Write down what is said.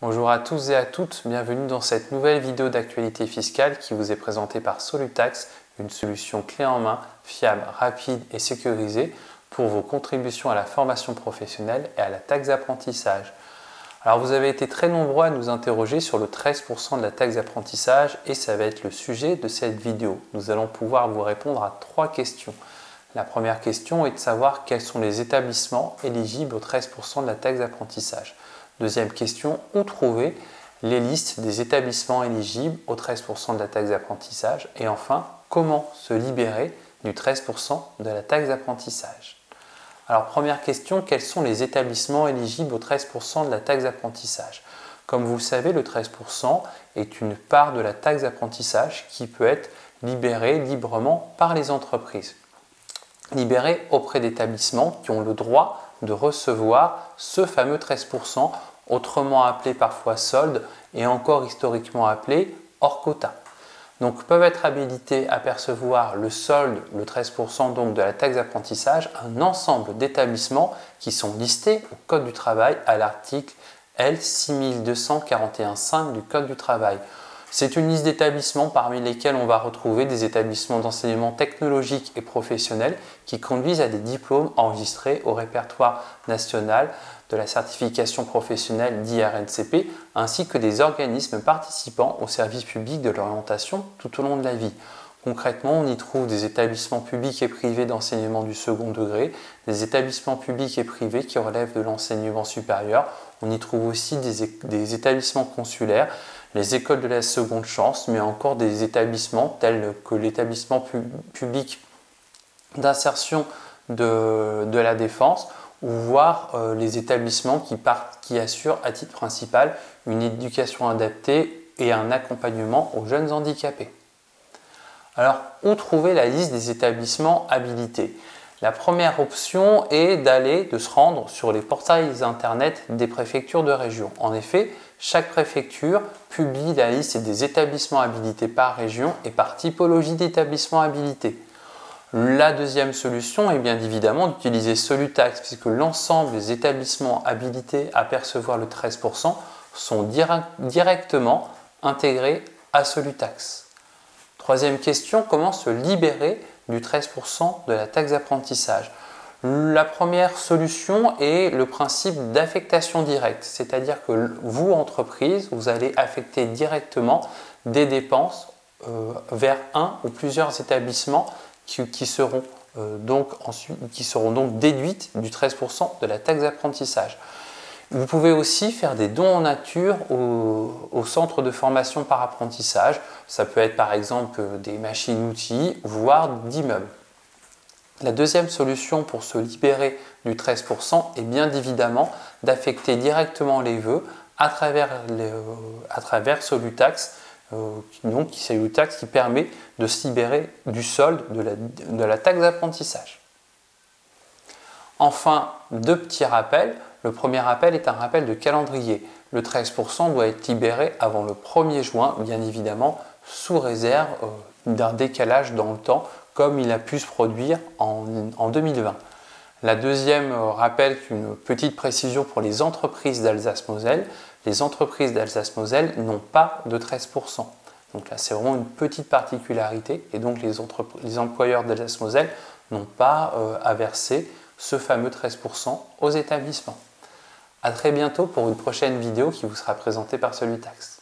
Bonjour à tous et à toutes, bienvenue dans cette nouvelle vidéo d'actualité fiscale qui vous est présentée par Solutax, une solution clé en main, fiable, rapide et sécurisée pour vos contributions à la formation professionnelle et à la taxe d'apprentissage. Alors vous avez été très nombreux à nous interroger sur le 13% de la taxe d'apprentissage et ça va être le sujet de cette vidéo. Nous allons pouvoir vous répondre à 3 questions. La première question est de savoir quels sont les établissements éligibles au 13% de la taxe d'apprentissage. Deuxième question, où trouver les listes des établissements éligibles au 13% de la taxe d'apprentissage? Et enfin, comment se libérer du 13% de la taxe d'apprentissage? Alors première question, quels sont les établissements éligibles au 13% de la taxe d'apprentissage? Comme vous le savez, le 13% est une part de la taxe d'apprentissage qui peut être libérée librement par les entreprises. Libérée auprès d'établissements qui ont le droit de recevoir ce fameux 13%, autrement appelé parfois solde et encore historiquement appelé hors quota. Donc peuvent être habilités à percevoir le solde, le 13% donc de la taxe d'apprentissage, un ensemble d'établissements qui sont listés au Code du travail à l'article L 6241.5 du Code du travail. C'est une liste d'établissements parmi lesquels on va retrouver des établissements d'enseignement technologique et professionnel qui conduisent à des diplômes enregistrés au répertoire national de la certification professionnelle d'IRNCP, ainsi que des organismes participant au service public de l'orientation tout au long de la vie. Concrètement, on y trouve des établissements publics et privés d'enseignement du second degré, des établissements publics et privés qui relèvent de l'enseignement supérieur. On y trouve aussi des établissements consulaires, les écoles de la seconde chance, mais encore des établissements tels que l'établissement public d'insertion de la défense, ou voire les établissements qui assurent à titre principal une éducation adaptée et un accompagnement aux jeunes handicapés. Alors, où trouver la liste des établissements habilités? La première option est de se rendre sur les portails internet des préfectures de région. En effet, chaque préfecture publie la liste des établissements habilités par région et par typologie d'établissements habilités. La deuxième solution est bien évidemment d'utiliser Solutax, puisque l'ensemble des établissements habilités à percevoir le 13% sont directement intégrés à Solutax. Troisième question, comment se libérer du 13% de la taxe d'apprentissage? La première solution est le principe d'affectation directe, c'est-à-dire que vous, entreprise, vous allez affecter directement des dépenses vers un ou plusieurs établissements qui seront donc déduites du 13% de la taxe d'apprentissage. Vous pouvez aussi faire des dons en nature au centre de formation par apprentissage. Ça peut être par exemple des machines-outils, voire d'immeubles. La deuxième solution pour se libérer du 13% est bien évidemment d'affecter directement les vœux à travers Solutax, Solutax qui permet de se libérer du solde de la taxe d'apprentissage. Enfin, 2 petits rappels. Le premier rappel est un rappel de calendrier. Le 13% doit être libéré avant le 1er juin, bien évidemment, sous réserve d'un décalage dans le temps, comme il a pu se produire en 2020. La deuxième rappel, une petite précision pour les entreprises d'Alsace-Moselle. Les entreprises d'Alsace-Moselle n'ont pas de 13%. Donc là, c'est vraiment une petite particularité. Et donc, les employeurs d'Alsace-Moselle n'ont pas à verser ce fameux 13% aux établissements. A très bientôt pour une prochaine vidéo qui vous sera présentée par Solutax.